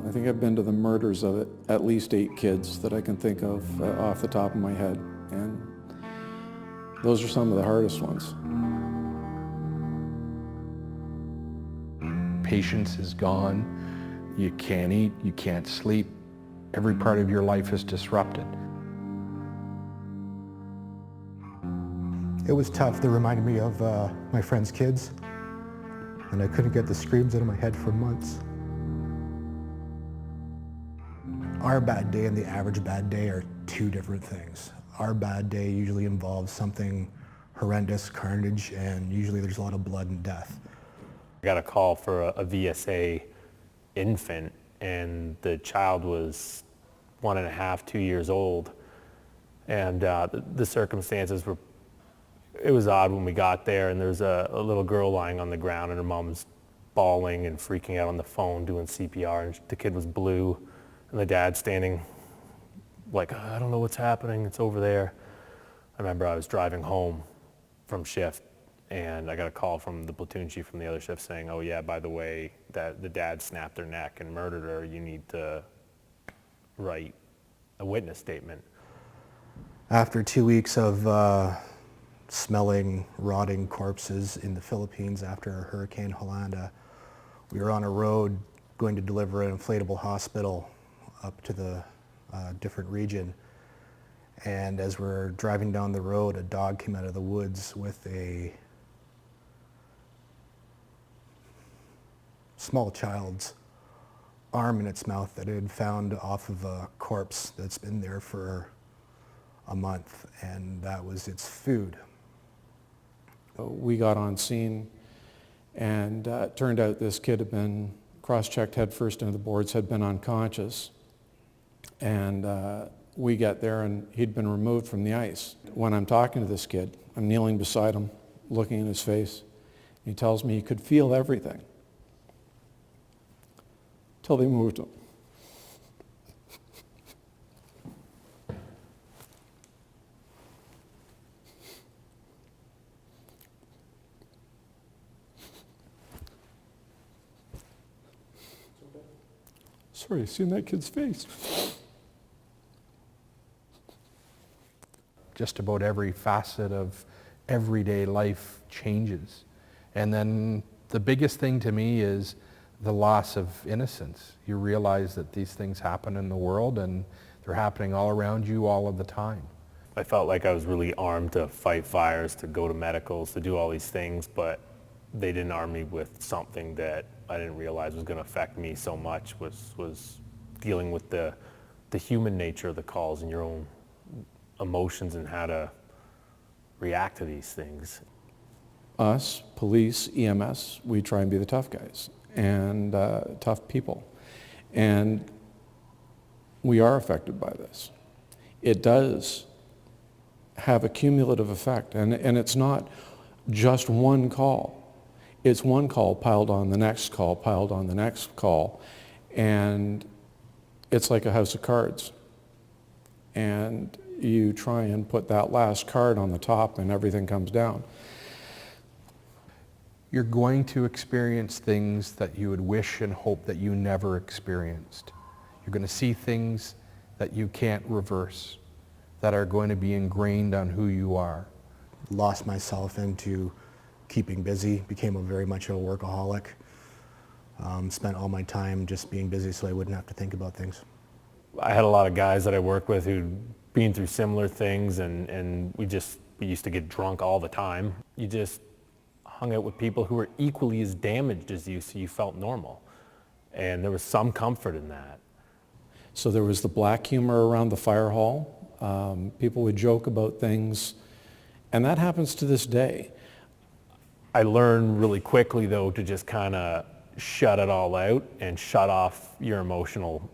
I think I've been to the murders of at least 8 kids that I can think of off the top of my head, and those are some of the hardest ones. Patience is gone. You can't eat, you can't sleep. Every part of your life is disrupted. It was tough. They reminded me of my friend's kids, and I couldn't get the screams out of my head for months. Our bad day and the average bad day are two different things. Our bad day usually involves something horrendous, carnage, and usually there's a lot of blood and death. I got a call for a VSA infant, and the child was 1.5, 2 years old. And the circumstances were, it was odd when we got there, and there's a little girl lying on the ground, and her mom's bawling and freaking out on the phone doing CPR, and the kid was blue, and the dad standing like, I don't know what's happening, it's over there. I remember I was driving home from shift, and I got a call from the platoon chief from the other shift saying, oh yeah, by the way, that the dad snapped her neck and murdered her. You need to write a witness statement. After 2 weeks of smelling rotting corpses in the Philippines after Hurricane Yolanda, we were on a road going to deliver an inflatable hospital up to the different region. And as we're driving down the road, a dog came out of the woods with a small child's arm in its mouth that it had found off of a corpse that's been there for a month, and that was its food. We got on scene, and it turned out this kid had been cross-checked head first into the boards, had been unconscious. And we get there, and he'd been removed from the ice. When I'm talking to this kid, I'm kneeling beside him, looking in his face. He tells me he could feel everything till they moved him. Sorry, you seen that kid's face? Just about every facet of everyday life changes. And then the biggest thing to me is the loss of innocence. You realize that these things happen in the world, and they're happening all around you all of the time. I felt like I was really armed to fight fires, to go to medicals, to do all these things, but they didn't arm me with something that I didn't realize was going to affect me so much, was dealing with the human nature of the calls and your own emotions and how to react to these things. Us, police, EMS, we try and be the tough guys and tough people. And we are affected by this. It does have a cumulative effect, and it's not just one call. It's one call piled on the next call, piled on the next call, and it's like a house of cards. And you try and put that last card on the top and everything comes down. You're going to experience things that you would wish and hope that you never experienced. You're going to see things that you can't reverse, that are going to be ingrained on who you are. Lost myself into keeping busy, became very much of a workaholic. Spent all my time just being busy so I wouldn't have to think about things. I had a lot of guys that I worked with who'd been through similar things, and we used to get drunk all the time. You just hung out with people who were equally as damaged as you, so you felt normal. And there was some comfort in that. So there was the black humor around the fire hall. People would joke about things, and that happens to this day. I learned really quickly, though, to just kind of shut it all out and shut off your emotional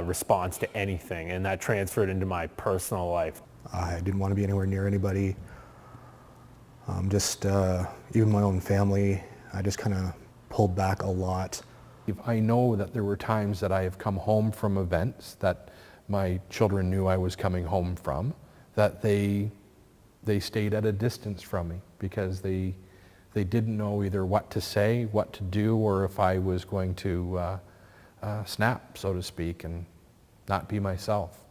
response to anything, and that transferred into my personal life. I didn't want to be anywhere near anybody. Even my own family, I just kind of pulled back a lot. I know that there were times that I have come home from events that my children knew I was coming home from, that they stayed at a distance from me because they didn't know either what to say, what to do, or if I was going to snap, so to speak, and not be myself.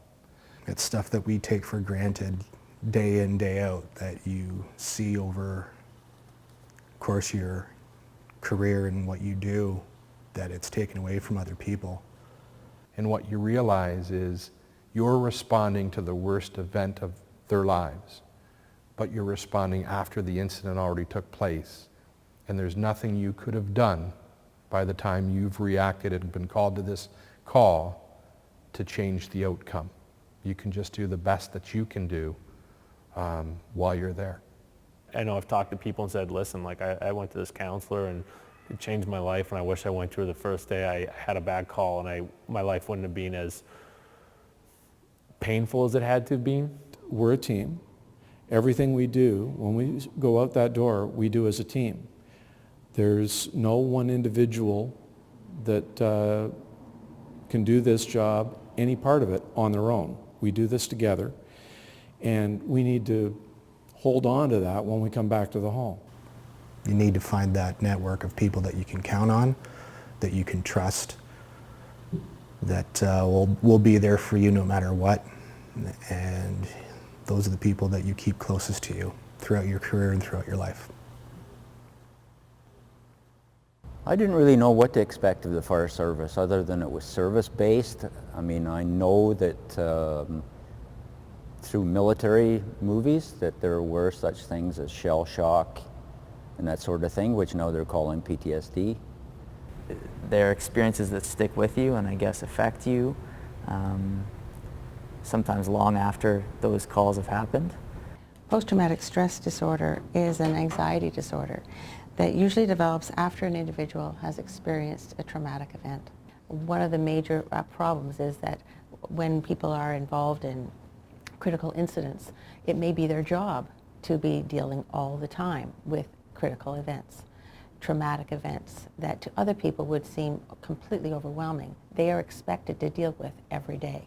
It's stuff that we take for granted day in, day out, that you see over the course of your career and what you do, that it's taken away from other people. And what you realize is you're responding to the worst event of their lives, but you're responding after the incident already took place. And there's nothing you could have done by the time you've reacted and been called to this call to change the outcome. You can just do the best that you can do while you're there. I know I've talked to people and said, listen, like I went to this counselor and it changed my life, and I wish I went to her the first day I had a bad call, and my life wouldn't have been as painful as it had to have been. We're a team. Everything we do, when we go out that door, we do as a team. There's no one individual that can do this job, any part of it, on their own. We do this together, and we need to hold on to that when we come back to the hall. You need to find that network of people that you can count on, that you can trust, that will be there for you no matter what. And those are the people that you keep closest to you throughout your career and throughout your life. I didn't really know what to expect of the fire service other than it was service-based. I mean, I know that through military movies that there were such things as shell shock and that sort of thing, which now they're calling PTSD. They're experiences that stick with you and I guess affect you, sometimes long after those calls have happened. Post-traumatic stress disorder is an anxiety disorder that usually develops after an individual has experienced a traumatic event. One of the major problems is that when people are involved in critical incidents, it may be their job to be dealing all the time with critical events, traumatic events that to other people would seem completely overwhelming. They are expected to deal with every day.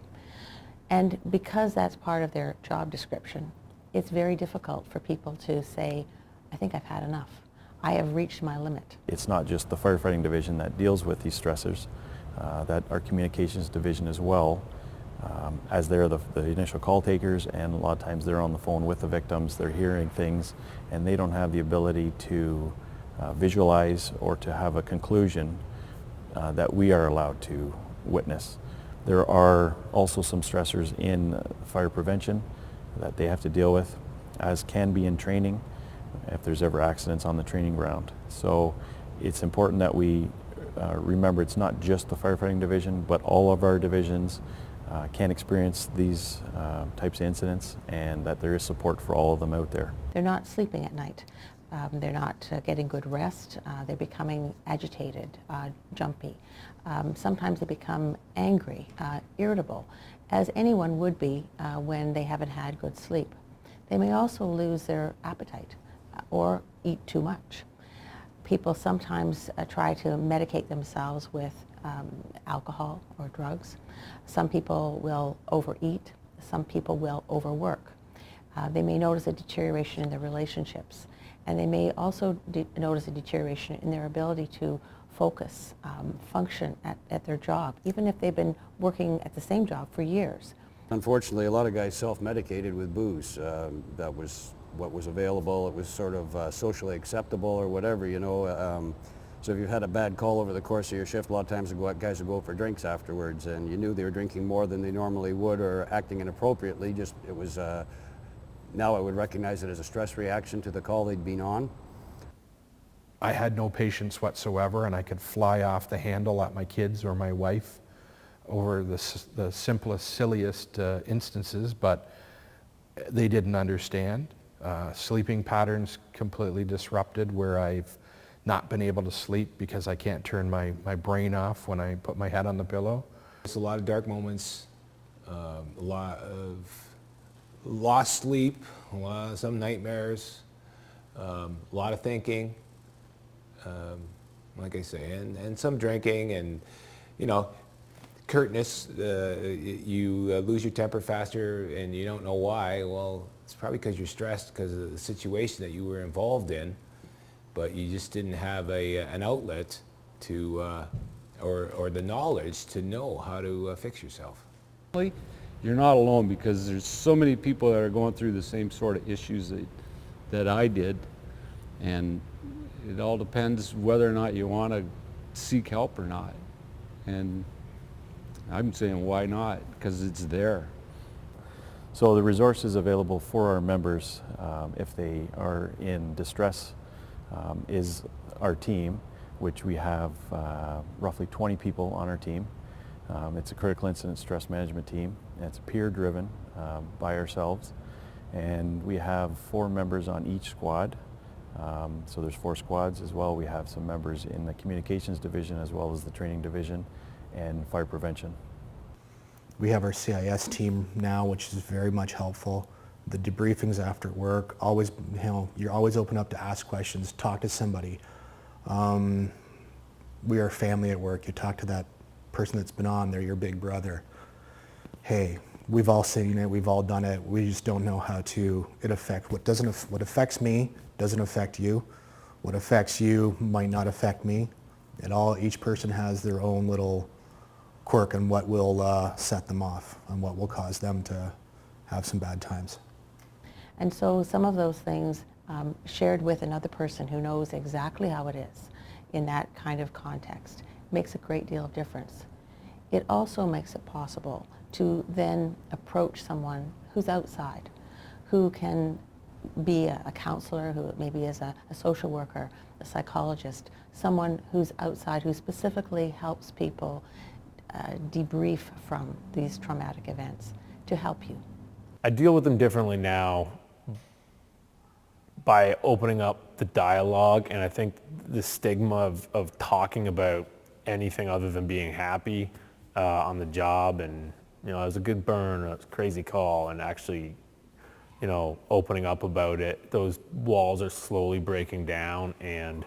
And because that's part of their job description, it's very difficult for people to say, I think I've had enough. I have reached my limit. It's not just the firefighting division that deals with these stressors, that our communications division as well, as they're the initial call takers, and a lot of times they're on the phone with the victims, they're hearing things, and they don't have the ability to visualize or to have a conclusion that we are allowed to witness. There are also some stressors in fire prevention that they have to deal with, as can be in training if there's ever accidents on the training ground. So it's important that we remember it's not just the firefighting division, but all of our divisions can experience these types of incidents, and that there is support for all of them out there. They're not sleeping at night. They're not getting good rest. They're becoming agitated, jumpy. Sometimes they become angry, irritable, as anyone would be when they haven't had good sleep. They may also lose their appetite or eat too much. People sometimes try to medicate themselves with alcohol or drugs. Some people will overeat. Some people will overwork. They may notice a deterioration in their relationships, and they may also notice a deterioration in their ability to focus, function at their job, even if they've been working at the same job for years. Unfortunately, a lot of guys self-medicated with booze. That was what was available. It was sort of socially acceptable or whatever, you know. So if you've had a bad call over the course of your shift, a lot of times guys would go out for drinks afterwards, and you knew they were drinking more than they normally would or acting inappropriately. Just it was, now I would recognize it as a stress reaction to the call they'd been on. I had no patience whatsoever, and I could fly off the handle at my kids or my wife over the simplest, silliest instances, but they didn't understand. Sleeping patterns completely disrupted, where I've not been able to sleep because I can't turn my brain off when I put my head on the pillow. It's a lot of dark moments, a lot of lost sleep, some nightmares, a lot of thinking, like I say, and some drinking, and you know, curtness. You lose your temper faster and you don't know why. Well, it's probably because you're stressed because of the situation that you were involved in, but you just didn't have an outlet to or the knowledge to know how to fix yourself. You're not alone, because there's so many people that are going through the same sort of issues that I did, and it all depends whether or not you want to seek help or not. And I'm saying, why not? Because it's there. So the resources available for our members, if they are in distress, is our team, which we have roughly 20 people on our team. It's a critical incident stress management team. It's peer-driven by ourselves, and we have 4 members on each squad. So there's 4 squads as well. We have some members in the communications division as well as the training division and fire prevention. We have our CIS team now, which is very much helpful. The debriefings after work, always, you're always open up to ask questions, talk to somebody. We are family at work. You talk to that person that's been on, they're your big brother. Hey, we've all seen it, we've all done it. We just don't know how to, what affects me doesn't affect you. What affects you might not affect me. Each person has their own little quirk on what will set them off and what will cause them to have some bad times. And so some of those things shared with another person who knows exactly how it is in that kind of context makes a great deal of difference. It also makes it possible to then approach someone who's outside, who can be a counselor, who maybe is a social worker, a psychologist, someone who's outside who specifically helps people debrief from these traumatic events to help you. I deal with them differently now by opening up the dialogue, and I think the stigma of talking about anything other than being happy on the job, and it was a good burn, or it was a crazy call, and actually opening up about it, those walls are slowly breaking down. And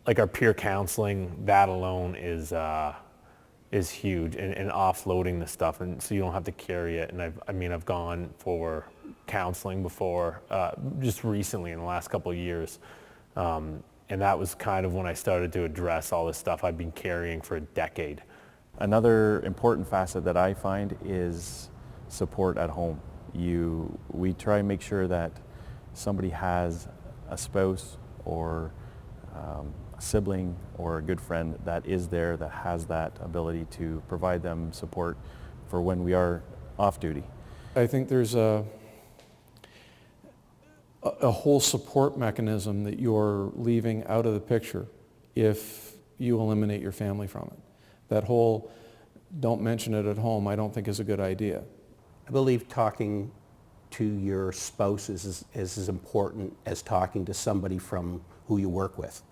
like our peer counseling, that alone is huge, and offloading the stuff, and so you don't have to carry it. And I've gone for counseling before, just recently in the last couple of years, and that was kind of when I started to address all this stuff I've been carrying for a decade. Another important facet that I find is support at home. We try and make sure that somebody has a spouse or a sibling or a good friend that is there, that has that ability to provide them support for when we are off duty. I think there's a whole support mechanism that you're leaving out of the picture if you eliminate your family from it. That whole don't mention it at home, I don't think is a good idea. I believe talking to your spouse is as important as talking to somebody from who you work with.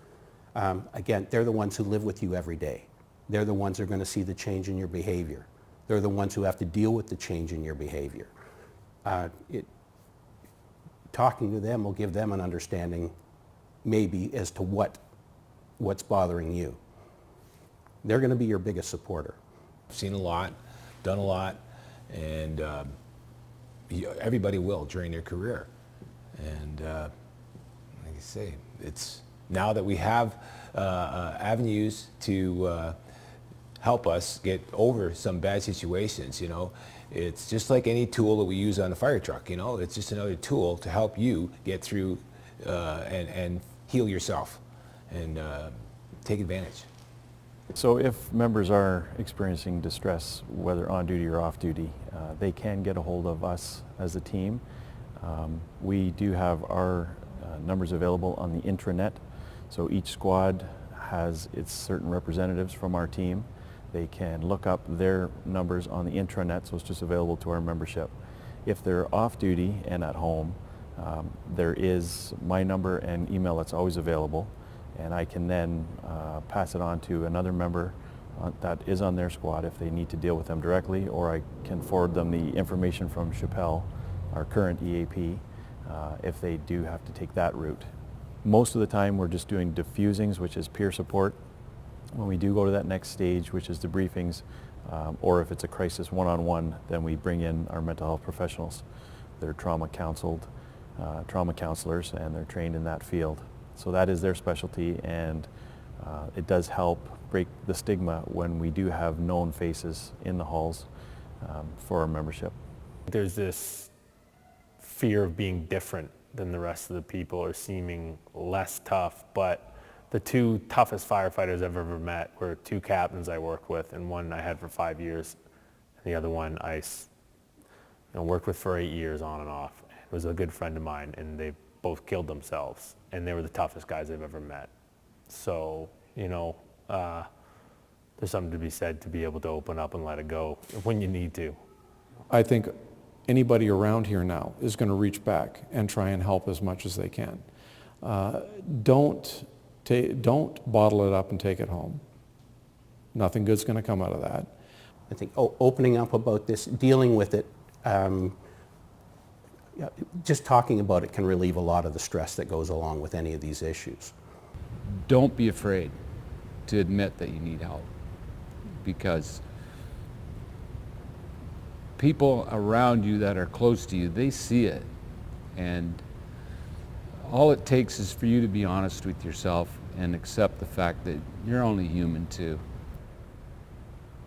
Again, they're the ones who live with you every day. They're the ones who are going to see the change in your behavior. They're the ones who have to deal with the change in your behavior. Talking to them will give them an understanding maybe as to what's bothering you. They're going to be your biggest supporter. I've seen a lot, done a lot, and everybody will during their career. And like I say, it's now that we have avenues to help us get over some bad situations, it's just like any tool that we use on a fire truck, it's just another tool to help you get through and heal yourself and take advantage. So if members are experiencing distress, whether on duty or off duty, they can get a hold of us as a team. We do have our numbers available on the intranet. So each squad has its certain representatives from our team. They can look up their numbers on the intranet, so it's just available to our membership. If they're off duty and at home, there is my number and email that's always available, and I can then pass it on to another member that is on their squad if they need to deal with them directly, or I can forward them the information from Chappelle, our current EAP, if they do have to take that route. Most of the time we're just doing diffusings, which is peer support. When we do go to that next stage, which is debriefings, or if it's a crisis one-on-one, then we bring in our mental health professionals. They're trauma counseled, trauma counselors, and they're trained in that field. So that is their specialty, and It does help break the stigma when we do have known faces in the halls for our membership. There's this fear of being different than the rest of the people or seeming less tough, but the two toughest firefighters I've ever met were two captains I worked with, and one I had for 5 years, and the other one I worked with for 8 years on and off. It was a good friend of mine, and they both killed themselves, and they were the toughest guys I've ever met. So, there's something to be said to be able to open up and let it go when you need to. I think anybody around here now is going to reach back and try and help as much as they can. Don't bottle it up and take it home. Nothing good's going to come out of that. I think opening up about this, dealing with it, just talking about it can relieve a lot of the stress that goes along with any of these issues. Don't be afraid to admit that you need help, because people around you that are close to you, they see it, and all it takes is for you to be honest with yourself and accept the fact that you're only human too.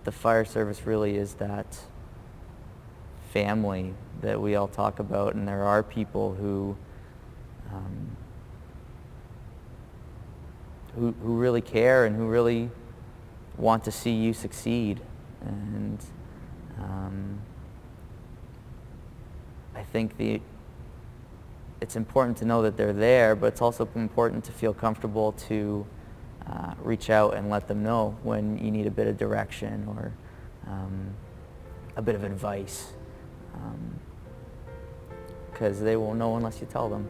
The fire service really is that family that we all talk about, and there are people who really care and who really want to see you succeed. And I think it's important to know that they're there, but it's also important to feel comfortable to reach out and let them know when you need a bit of direction or a bit of advice, because they won't know unless you tell them.